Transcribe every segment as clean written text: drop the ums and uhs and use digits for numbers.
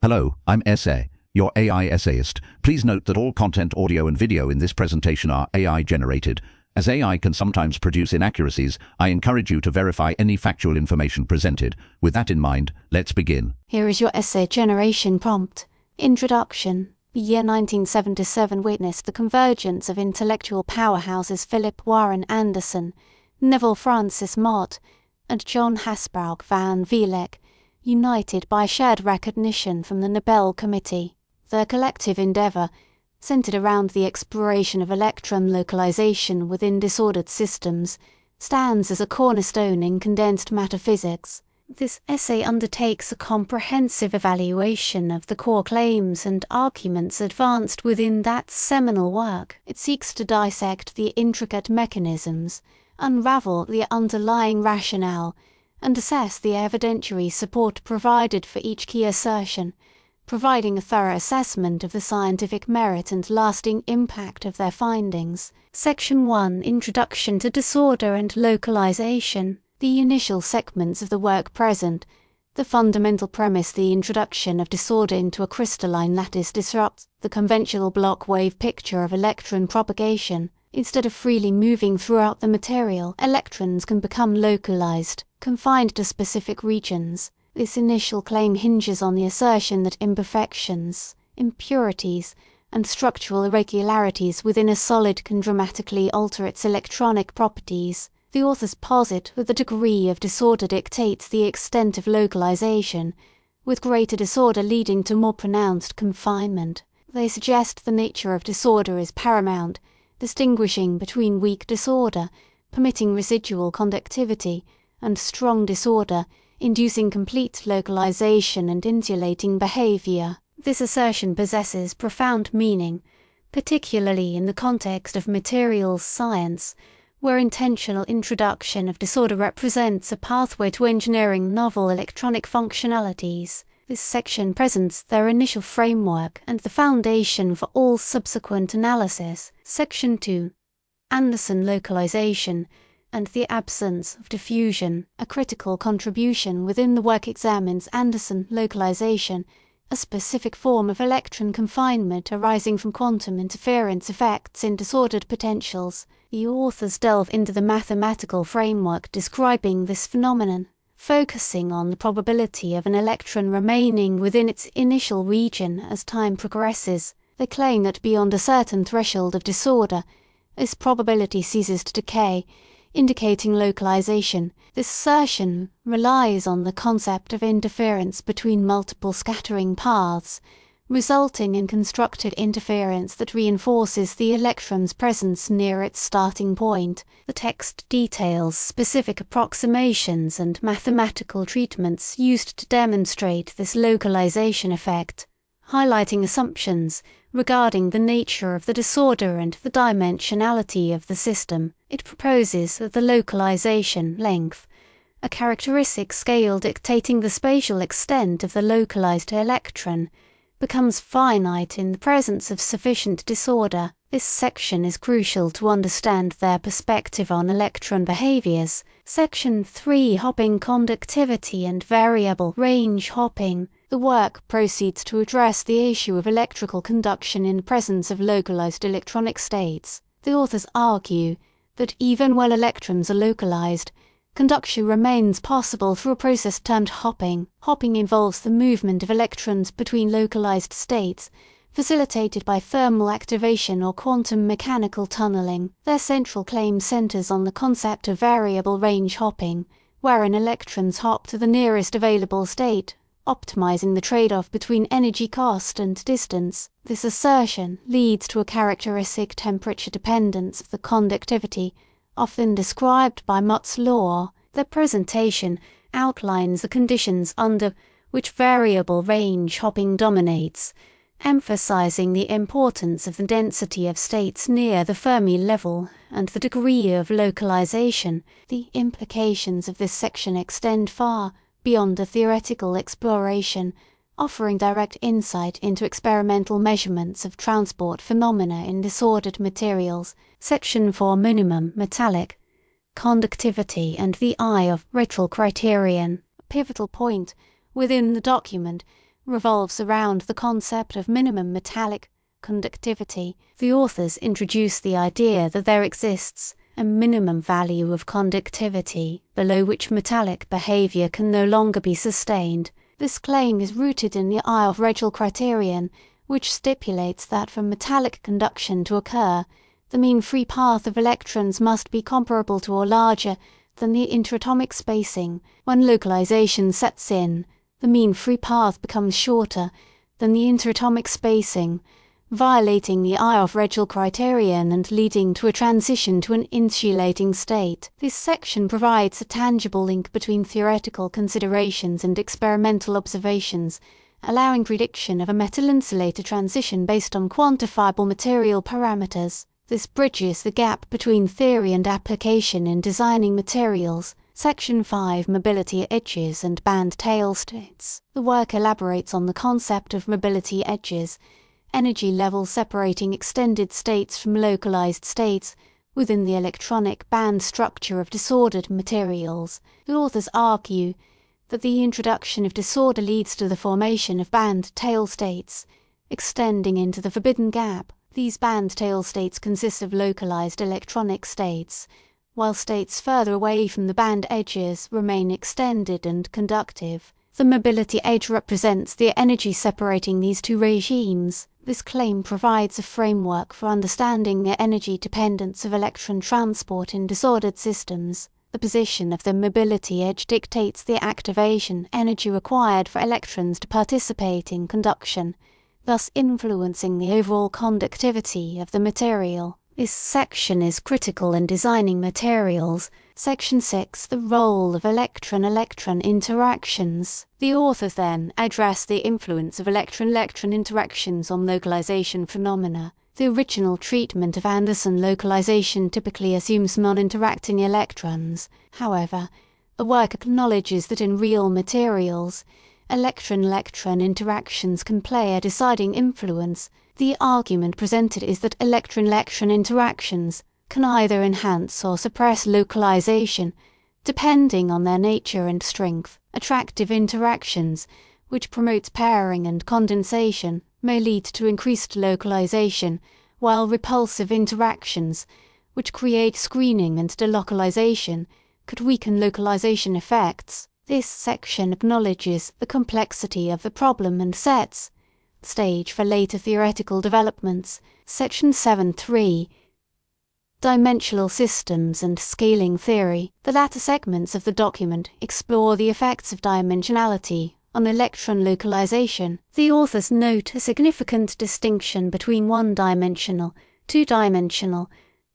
Hello, I'm Essay, your AI essayist. Please note that all content, audio and video in this presentation are AI generated. As AI can sometimes produce inaccuracies, I encourage you to verify any factual information presented. With that in mind, let's begin. Here is your essay generation prompt. Introduction. The year 1977 witnessed the convergence of intellectual powerhouses Philip Warren Anderson, Nevill Francis Mott, and John Hasbrouck van Vleck, united by shared recognition from the Nobel Committee. Their collective endeavour, centred around the exploration of electron localization within disordered systems, stands as a cornerstone in condensed matter physics. This essay undertakes a comprehensive evaluation of the core claims and arguments advanced within that seminal work. It seeks to dissect the intricate mechanisms, unravel the underlying rationale, and assess the evidentiary support provided for each key assertion, providing a thorough assessment of the scientific merit and lasting impact of their findings. Section 1. Introduction to Disorder and Localization. The initial segments of the work present the fundamental premise: the introduction of disorder into a crystalline lattice disrupts the conventional block wave picture of electron propagation. Instead of freely moving throughout the material, electrons can become localized, confined to specific regions. This initial claim hinges on the assertion that imperfections, impurities, and structural irregularities within a solid can dramatically alter its electronic properties. The authors posit that the degree of disorder dictates the extent of localization, with greater disorder leading to more pronounced confinement. They suggest the nature of disorder is paramount, distinguishing between weak disorder, permitting residual conductivity, and strong disorder, inducing complete localization and insulating behavior. This assertion possesses profound meaning, particularly in the context of materials science, where intentional introduction of disorder represents a pathway to engineering novel electronic functionalities. This section presents their initial framework and the foundation for all subsequent analysis. Section 2. Anderson localization and the absence of diffusion. A critical contribution within the work examines Anderson localization, a specific form of electron confinement arising from quantum interference effects in disordered potentials. The authors delve into the mathematical framework describing this phenomenon, focusing on the probability of an electron remaining within its initial region as time progresses. They claim that beyond a certain threshold of disorder, this probability ceases to decay, indicating localization. This assertion relies on the concept of interference between multiple scattering paths, resulting in constructed interference that reinforces the electron's presence near its starting point. The text details specific approximations and mathematical treatments used to demonstrate this localization effect, highlighting assumptions regarding the nature of the disorder and the dimensionality of the system. It proposes that the localization length, a characteristic scale dictating the spatial extent of the localized electron, becomes finite in the presence of sufficient disorder. This section is crucial to understand their perspective on electron behaviors. Section 3. Hopping conductivity and variable range hopping. The work proceeds to address the issue of electrical conduction in the presence of localized electronic states. The authors argue that even while electrons are localized, conduction remains possible through a process termed hopping. Hopping involves the movement of electrons between localized states, facilitated by thermal activation or quantum mechanical tunneling. Their central claim centers on the concept of variable range hopping, wherein electrons hop to the nearest available state, optimizing the trade-off between energy cost and distance. This assertion leads to a characteristic temperature dependence of the conductivity, often described by Mott's law. Their presentation outlines the conditions under which variable range hopping dominates, emphasizing the importance of the density of states near the Fermi level and the degree of localization. The implications of this section extend far beyond a theoretical exploration, offering direct insight into experimental measurements of transport phenomena in disordered materials. Section 4. Minimum metallic conductivity and the eye of ritual criterion. A pivotal point within the document revolves around the concept of minimum metallic conductivity. The authors introduce the idea that there exists a minimum value of conductivity below which metallic behavior can no longer be sustained. This claim is rooted in the Rigor criterion, which stipulates that for metallic conduction to occur, the mean free path of electrons must be comparable to or larger than the interatomic spacing. When localization sets in, the mean free path becomes shorter than the interatomic spacing, violating the Rigor criterion and leading to a transition to an insulating state. This section provides a tangible link between theoretical considerations and experimental observations, allowing prediction of a metal insulator transition based on quantifiable material parameters. This bridges the gap between theory and application in designing materials. Section 5, Mobility Edges and Band Tail States. The work elaborates on the concept of mobility edges, energy levels separating extended states from localized states within the electronic band structure of disordered materials. The authors argue that the introduction of disorder leads to the formation of band tail states, extending into the forbidden gap. These band tail states consist of localized electronic states, while states further away from the band edges remain extended and conductive. The mobility edge represents the energy separating these two regimes. This claim provides a framework for understanding the energy dependence of electron transport in disordered systems. The position of the mobility edge dictates the activation energy required for electrons to participate in conduction, thus influencing the overall conductivity of the material. This section is critical in designing materials. Section 6, the role of electron-electron interactions. The authors then address the influence of electron-electron interactions on localization phenomena. The original treatment of Anderson localization typically assumes non-interacting electrons. However, the work acknowledges that in real materials, electron-electron interactions can play a deciding influence. The argument presented is that electron-electron interactions can either enhance or suppress localization, depending on their nature and strength. Attractive interactions, which promote pairing and condensation, may lead to increased localization, while repulsive interactions, which create screening and delocalization, could weaken localization effects. This section acknowledges the complexity of the problem and sets the stage for later theoretical developments. Section 7.3 Dimensional Systems and Scaling Theory. The latter segments of the document explore the effects of dimensionality on electron localization. The authors note a significant distinction between one-dimensional, two-dimensional,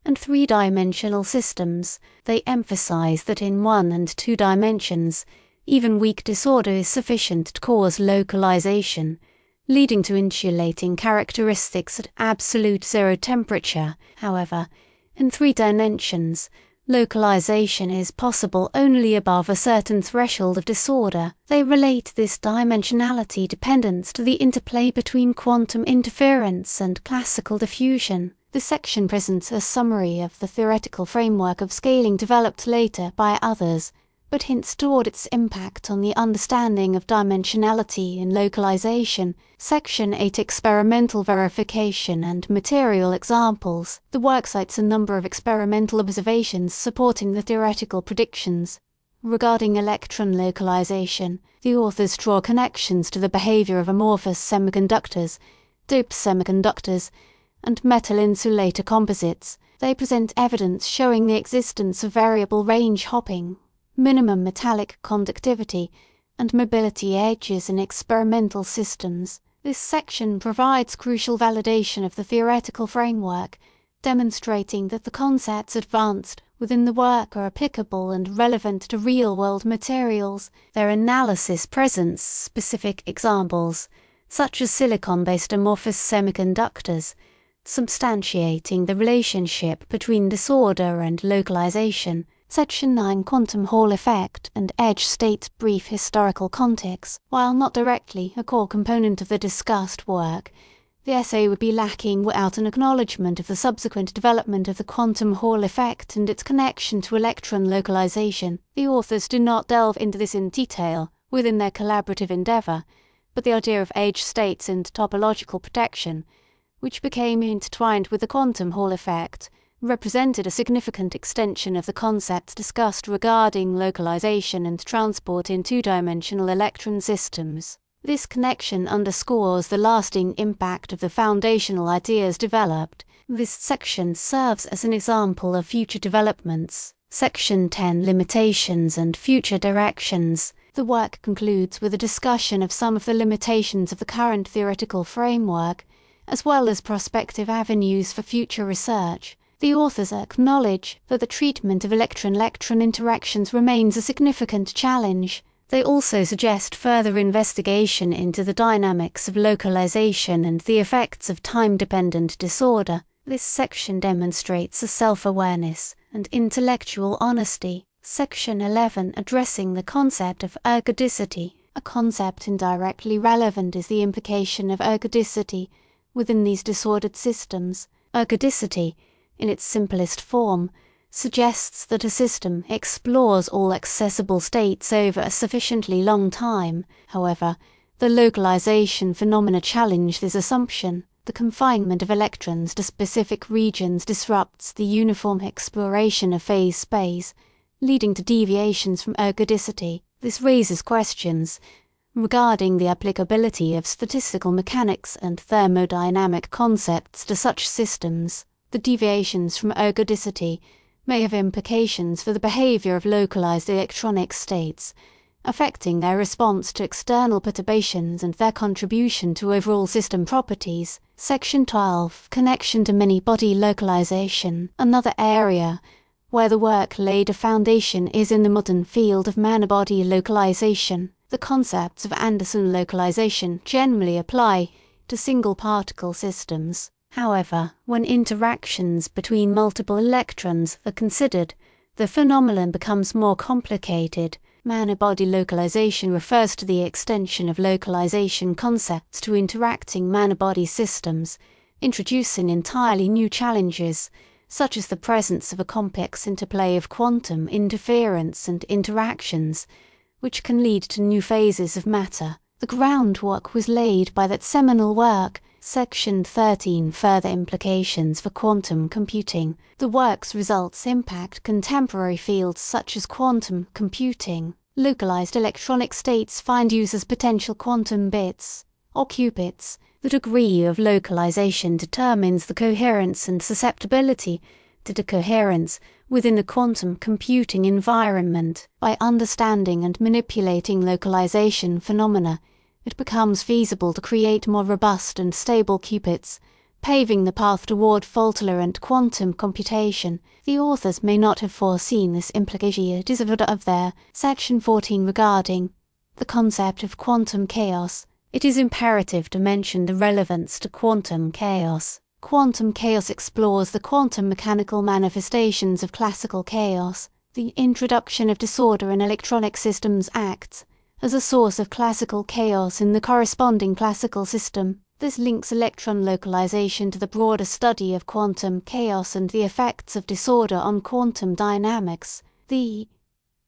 and three-dimensional systems. They emphasize that in 1 and 2 dimensions, even weak disorder is sufficient to cause localization, leading to insulating characteristics at absolute zero temperature. However, in 3 dimensions, localization is possible only above a certain threshold of disorder. They relate this dimensionality dependence to the interplay between quantum interference and classical diffusion. This section presents a summary of the theoretical framework of scaling developed later by others, but hints toward its impact on the understanding of dimensionality in localization. Section 8 Experimental Verification and Material Examples. The work cites a number of experimental observations supporting the theoretical predictions. Regarding electron localization, the authors draw connections to the behavior of amorphous semiconductors, doped semiconductors, and metal insulator composites. They present evidence showing the existence of variable range hopping, minimum metallic conductivity, and mobility edges in experimental systems. This section provides crucial validation of the theoretical framework, demonstrating that the concepts advanced within the work are applicable and relevant to real-world materials. Their analysis presents specific examples, such as silicon-based amorphous semiconductors, substantiating the relationship between disorder and localization. Section 9 Quantum Hall Effect and Edge State Brief Historical Context. While not directly a core component of the discussed work, the essay would be lacking without an acknowledgement of the subsequent development of the quantum Hall effect and its connection to electron localization. The authors do not delve into this in detail within their collaborative endeavor, but the idea of age states and topological protection, which became intertwined with the quantum Hall effect, represented a significant extension of the concepts discussed regarding localization and transport in two-dimensional electron systems. This connection underscores the lasting impact of the foundational ideas developed. This section serves as an example of future developments. Section 10, Limitations and Future Directions. The work concludes with a discussion of some of the limitations of the current theoretical framework, as well as prospective avenues for future research. The authors acknowledge that the treatment of electron-electron interactions remains a significant challenge. They also suggest further investigation into the dynamics of localization and the effects of time-dependent disorder. This section demonstrates a self-awareness and intellectual honesty. Section 11, addressing the concept of ergodicity. A concept indirectly relevant is the implication of ergodicity within these disordered systems. Ergodicity, in its simplest form, suggests that a system explores all accessible states over a sufficiently long time. However, the localization phenomena challenge this assumption. The confinement of electrons to specific regions disrupts the uniform exploration of phase space, leading to deviations from ergodicity. This raises questions regarding the applicability of statistical mechanics and thermodynamic concepts to such systems. The deviations from ergodicity may have implications for the behavior of localized electronic states, affecting their response to external perturbations and their contribution to overall system properties. Section 12, Connection to Many-Body Localization. Another area where the work laid a foundation is in the modern field of many-body localization. The concepts of Anderson localization generally apply to single-particle systems. However, when interactions between multiple electrons are considered, the phenomenon becomes more complicated. Many-body localization refers to the extension of localization concepts to interacting many-body systems, introducing entirely new challenges, such as the presence of a complex interplay of quantum interference and interactions, which can lead to new phases of matter. The groundwork was laid by that seminal work, Section 13, Further Implications for Quantum Computing. The work's results impact contemporary fields such as quantum computing. Localized electronic states find use as potential quantum bits, or qubits. The degree of localization determines the coherence and susceptibility to decoherence within the quantum computing environment. By understanding and manipulating localization phenomena, it becomes feasible to create more robust and stable qubits, paving the path toward fault-tolerant quantum computation. The authors may not have foreseen this implication of their Section 14 regarding the concept of quantum chaos. It is imperative to mention the relevance to quantum chaos. Quantum chaos explores the quantum mechanical manifestations of classical chaos. The introduction of disorder in electronic systems acts as a source of classical chaos in the corresponding classical system. This links electron localization to the broader study of quantum chaos and the effects of disorder on quantum dynamics. The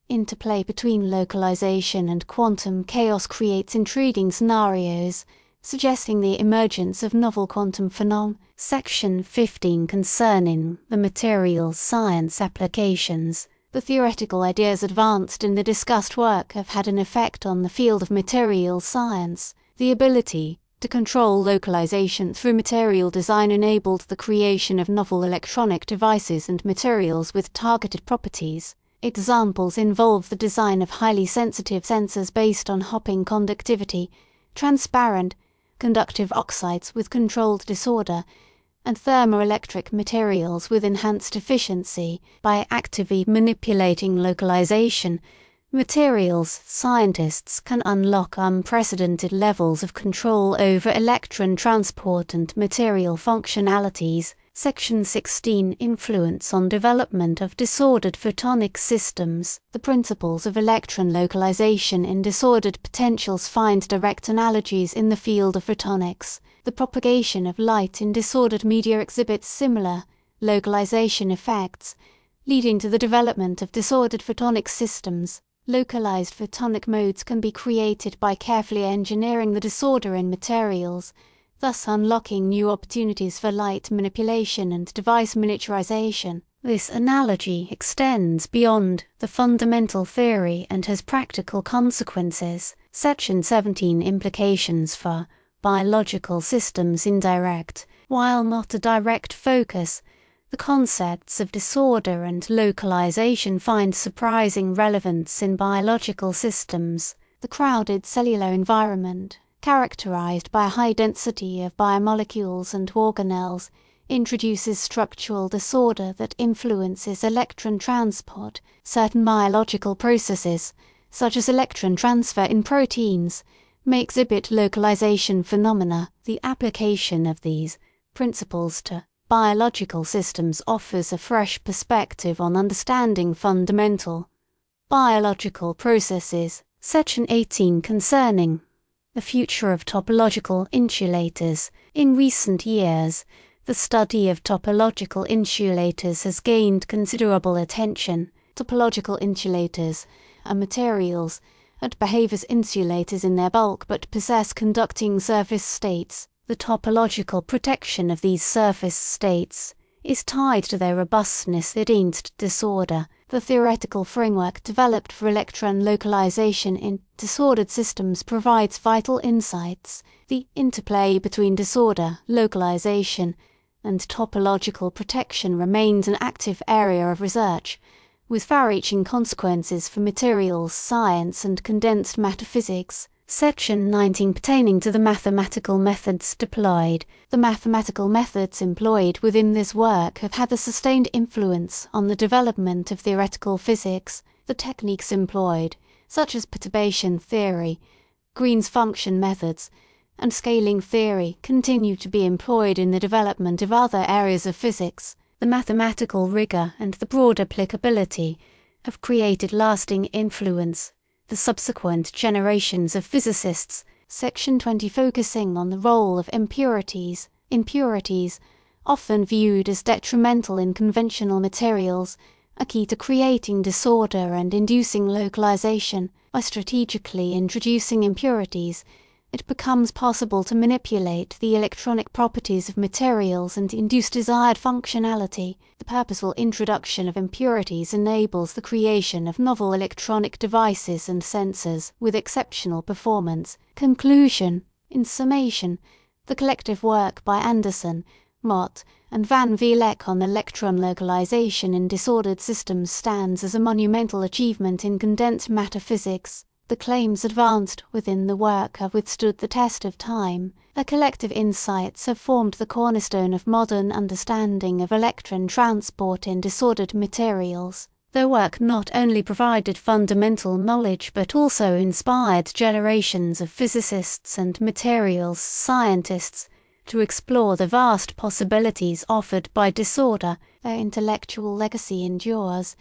interplay between localization and quantum chaos creates intriguing scenarios, suggesting the emergence of novel quantum phenomena. Section 15, concerning the materials science applications. The theoretical ideas advanced in the discussed work have had an effect on the field of materials science. The ability to control localization through material design enabled the creation of novel electronic devices and materials with targeted properties. Examples involve the design of highly sensitive sensors based on hopping conductivity, transparent, conductive oxides with controlled disorder, and thermoelectric materials with enhanced efficiency. By actively manipulating localization, materials scientists can unlock unprecedented levels of control over electron transport and material functionalities. Section 16, Influence on Development of Disordered Photonic Systems. The principles of electron localization in disordered potentials find direct analogies in the field of photonics. The propagation of light in disordered media exhibits similar localization effects, leading to the development of disordered photonic systems. Localized photonic modes can be created by carefully engineering the disorder in materials, thus unlocking new opportunities for light manipulation and device miniaturization. This analogy extends beyond the fundamental theory and has practical consequences. Section 17 implications for biological systems indirect. While not a direct focus, the concepts of disorder and localization find surprising relevance in biological systems. The crowded cellular environment, characterized by a high density of biomolecules and organelles, introduces structural disorder that influences electron transport. Certain biological processes, such as electron transfer in proteins, may exhibit localization phenomena. The application of these principles to biological systems offers a fresh perspective on understanding fundamental biological processes. Section 18 concerning the future of topological insulators. In recent years, the study of topological insulators has gained considerable attention. Topological insulators are materials that behave as insulators in their bulk but possess conducting surface states. The topological protection of these surface states is tied to their robustness against disorder. The theoretical framework developed for electron localization in disordered systems provides vital insights. The interplay between disorder, localization, and topological protection remains an active area of research, with far-reaching consequences for materials science and condensed matter physics. Section 19 pertaining to the mathematical methods deployed. The mathematical methods employed within this work have had a sustained influence on the development of theoretical physics. The techniques employed, such as perturbation theory, Green's function methods, and scaling theory, continue to be employed in the development of other areas of physics. The mathematical rigor and the broad applicability have created lasting influence. The subsequent generations of physicists. Section 20 focusing on the role of impurities. Impurities, often viewed as detrimental in conventional materials, are key to creating disorder and inducing localization. By strategically introducing impurities, it becomes possible to manipulate the electronic properties of materials and induce desired functionality. The purposeful introduction of impurities enables the creation of novel electronic devices and sensors with exceptional performance. Conclusion. In summation, the collective work by Anderson, Mott, and Van Vleck on electron localization in disordered systems stands as a monumental achievement in condensed matter physics. The claims advanced within the work have withstood the test of time. Their collective insights have formed the cornerstone of modern understanding of electron transport in disordered materials. Their work not only provided fundamental knowledge but also inspired generations of physicists and materials scientists to explore the vast possibilities offered by disorder. Their intellectual legacy endures,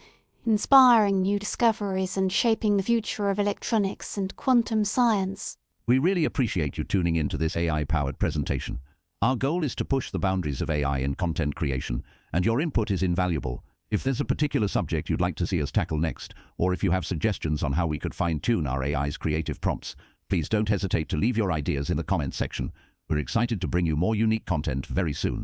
inspiring new discoveries and shaping the future of electronics and quantum science. We really appreciate you tuning into this AI-powered presentation. Our goal is to push the boundaries of AI in content creation, and your input is invaluable. If there's a particular subject you'd like to see us tackle next, or if you have suggestions on how we could fine-tune our AI's creative prompts, please don't hesitate to leave your ideas in the comments section. We're excited to bring you more unique content very soon.